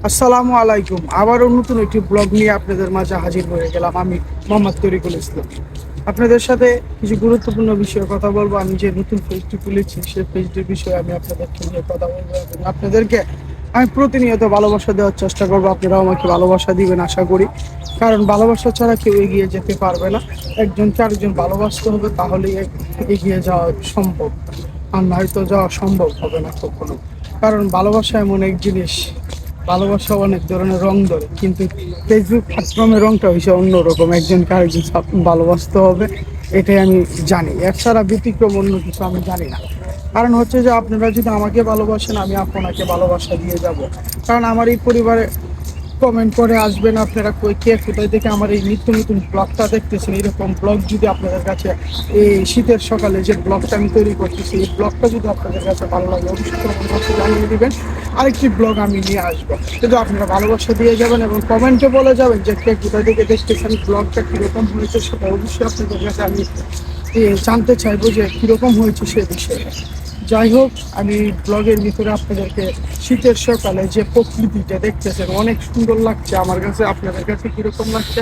আসসালামু আলাইকুম। আবারও নতুন একটি ব্লগ নিয়ে আপনাদের মাঝে হাজির হয়ে গেলাম। আমি মোহাম্মদ তরিকুল ইসলাম। আপনাদের সাথে কিছু গুরুত্বপূর্ণ বিষয়ে কথা বলবো। আমি যে নতুন পেজটি খুলেছি সেই পেজটির বিষয়ে আমি আপনাদেরকে নিয়ে কথা বলবো এবং আপনাদেরকে আমি প্রতিনিয়ত ভালোবাসা দেওয়ার চেষ্টা করবো। আপনারাও আমাকে ভালোবাসা দিবেন আশা করি, কারণ ভালোবাসা ছাড়া কেউ এগিয়ে যেতে পারবে না। একজনকে আরেকজন ভালোবাসতে হবে, তাহলেই এগিয়ে যাওয়া সম্ভব, আর নয়তো যাওয়া সম্ভব হবে না কখনো। কারণ ভালোবাসা এমন এক জিনিস, ভালোবাসা অনেক ধরনের রং ধরে, কিন্তু ফেসবুক প্ল্যাটফর্মের রংটা হয়েছে অন্যরকম। একজনকে আরেকজন ভালোবাসতে হবে, এটাই আমি জানি। এছাড়া ব্যতিক্রম অন্য কিছু আমি জানি না। কারণ হচ্ছে যে আপনারা যদি আমাকে ভালোবাসেন, আমি আপনাকে ভালোবাসা দিয়ে যাব। কারণ আমার এই পরিবারে কমেন্ট করে আসবেন আপনারা কে কোথায় থেকে আমার এই নিত্য নতুন ব্লগটা দেখতেছেন। এরকম ব্লগ যদি আপনাদের কাছে, এই শীতের সকালে যে ব্লগটা আমি তৈরি করতেছি, এই ব্লগটা যদি আপনাদের কাছে ভালো লাগে অবশ্যই কমেন্ট বক্সে জানিয়ে দিবেন। আরেকটি ব্লগ আমি নিয়ে আসবো, কিন্তু আপনারা ভালোবাসা দিয়ে যাবেন এবং কমেন্টে বলে যাবেন যে কে কোথায় থেকে দেখতেছেন, ব্লগটা কীরকম হয়েছে সেটা অবশ্যই আপনাদের কাছে আমি জানতে চাইবো যে কীরকম হয়েছে সে বিষয়ে। যাই হোক, আমি ব্লগের ভিতরে আপনাদেরকে শীতের সকালে যে প্রকৃতিটা দেখতেছেন অনেক সুন্দর লাগছে আমার কাছে। আপনাদের কাছে কীরকম লাগছে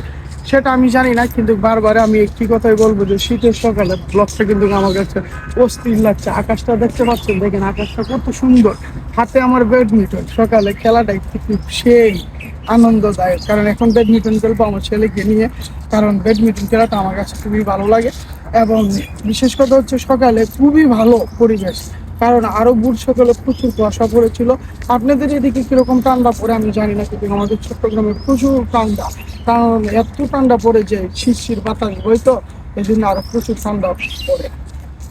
সেটা আমি জানি না, কিন্তু বারবার আমি একটি কথাই বলবো যে শীতের সকালে ব্লগটা কিন্তু আমার কাছে অস্থির লাগছে। আকাশটা দেখতে পাচ্ছেন, দেখেন আকাশটা কত সুন্দর। হাতে আমার ব্যাডমিন্টন, সকালে খেলাটাই খুব সেই আনন্দদায়ক, কারণ এখন ব্যাডমিন্টন খেলবো আমার ছেলেকে নিয়ে। কারণ ব্যাডমিন্টন খেলাটা আমার কাছে খুবই ভালো লাগে এবং বিশেষ কথা হচ্ছে সকালে খুবই ভালো পরিবেশ। কারণ আরো বুট সকালে প্রচুর কুয়াশা পড়েছিল। আপনাদের এদিকে কিরকম ঠান্ডা পড়ে আমি জানি না, কিন্তু আমাদের চট্টগ্রামে প্রচুর ঠান্ডা। কারণ এত ঠান্ডা পড়ে যে শিরশির বাতাস বইতো, এই জন্য আরো প্রচুর ঠান্ডা পড়ে।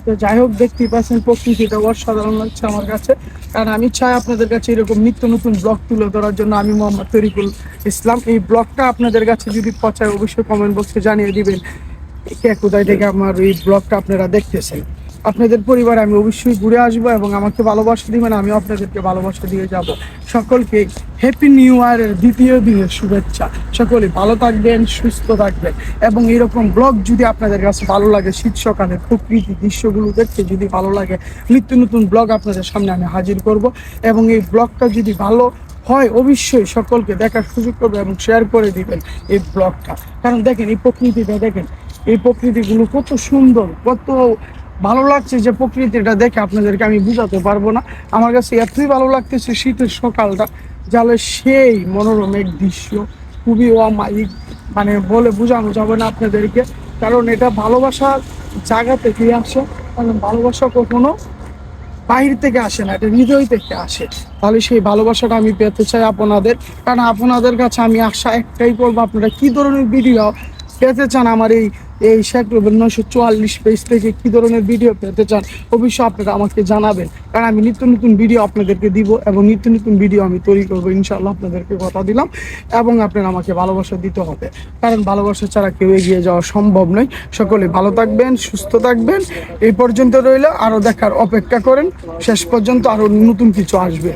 তো যাই হোক, দেখতেই পাচ্ছেন প্রকৃতিটা অসাধারণ লাগছে আমার কাছে। কারণ আমি চাই আপনাদের কাছে এরকম নিত্য নতুন ব্লগ তুলে ধরার জন্য। আমি মোহাম্মদ তরিকুল ইসলাম। এই ব্লগটা আপনাদের কাছে যদি পৌঁছায় অবশ্যই কমেন্ট বক্সে জানিয়ে দিবেন কে কোথায় থেকে আমার এই ব্লগটা আপনারা দেখতেছেন। আপনাদের পরিবারে আমি অবশ্যই ঘুরে আসবো এবং আমাকে ভালোবাসা দিবেন, আমি আপনাদেরকে ভালোবাসা দিয়ে যাব। সকলকে হ্যাপি নিউ ইয়ারের দ্বিতীয় দিনের শুভেচ্ছা। সকলে ভালো থাকবেন, সুস্থ থাকবেন এবং এরকম ব্লগ যদি আপনাদের কাছে ভালো লাগে, শীত সকালে প্রকৃতি দৃশ্যগুলো দেখতে যদি ভালো লাগে, নিত্য নতুন ব্লগ আপনাদের সামনে আমি হাজির করব। এবং এই ব্লগটা যদি ভালো হয় অবশ্যই সকলকে দেখার সুযোগ করবে এবং শেয়ার করে দিবেন এই ব্লগটা। কারণ দেখেন এই প্রকৃতিটা, দেখেন এই প্রকৃতিগুলো কত সুন্দর, কত ভালো লাগছে যে প্রকৃতিটা দেখে আপনাদেরকে আমি বুঝাতে পারবো না। আমার কাছে এতই ভালো লাগতেছে শীতের সকালটা, যাহলে সেই মনোরম এক দৃশ্য, খুবই অমায়িক, মানে বলে বোঝানো যাবে না আপনাদেরকে। কারণ এটা ভালোবাসার জায়গা থেকে আসে। কারণ ভালোবাসা কখনো বাহির থেকে আসে না, এটা হৃদয় থেকে আসে। তাহলে সেই ভালোবাসাটা আমি পেতে চাই আপনাদের। কারণ আপনাদের কাছে আমি আশা একটাই করবো, আপনারা কি ধরনের ভিডিও পেতে চান আমার এই এই শেখ রুবেল 944 পেজ থেকে কি ধরনের ভিডিও পেতে চান অবশ্যই আপনারা আমাকে জানাবেন। কারণ আমি নিত্য নতুন ভিডিও আপনাদেরকে দিব এবং নিত্য নতুন ভিডিও আমি তৈরি করবো ইনশাআল্লাহ, আপনাদেরকে কথা দিলাম। এবং আপনারা আমাকে ভালোবাসা দিতে হবে, কারণ ভালোবাসা ছাড়া কেউ এগিয়ে যাওয়া সম্ভব নয়। সকলে ভালো থাকবেন, সুস্থ থাকবেন। এই পর্যন্ত রইল, আরও দেখার অপেক্ষা করেন, শেষ পর্যন্ত আরও নতুন কিছু আসবে।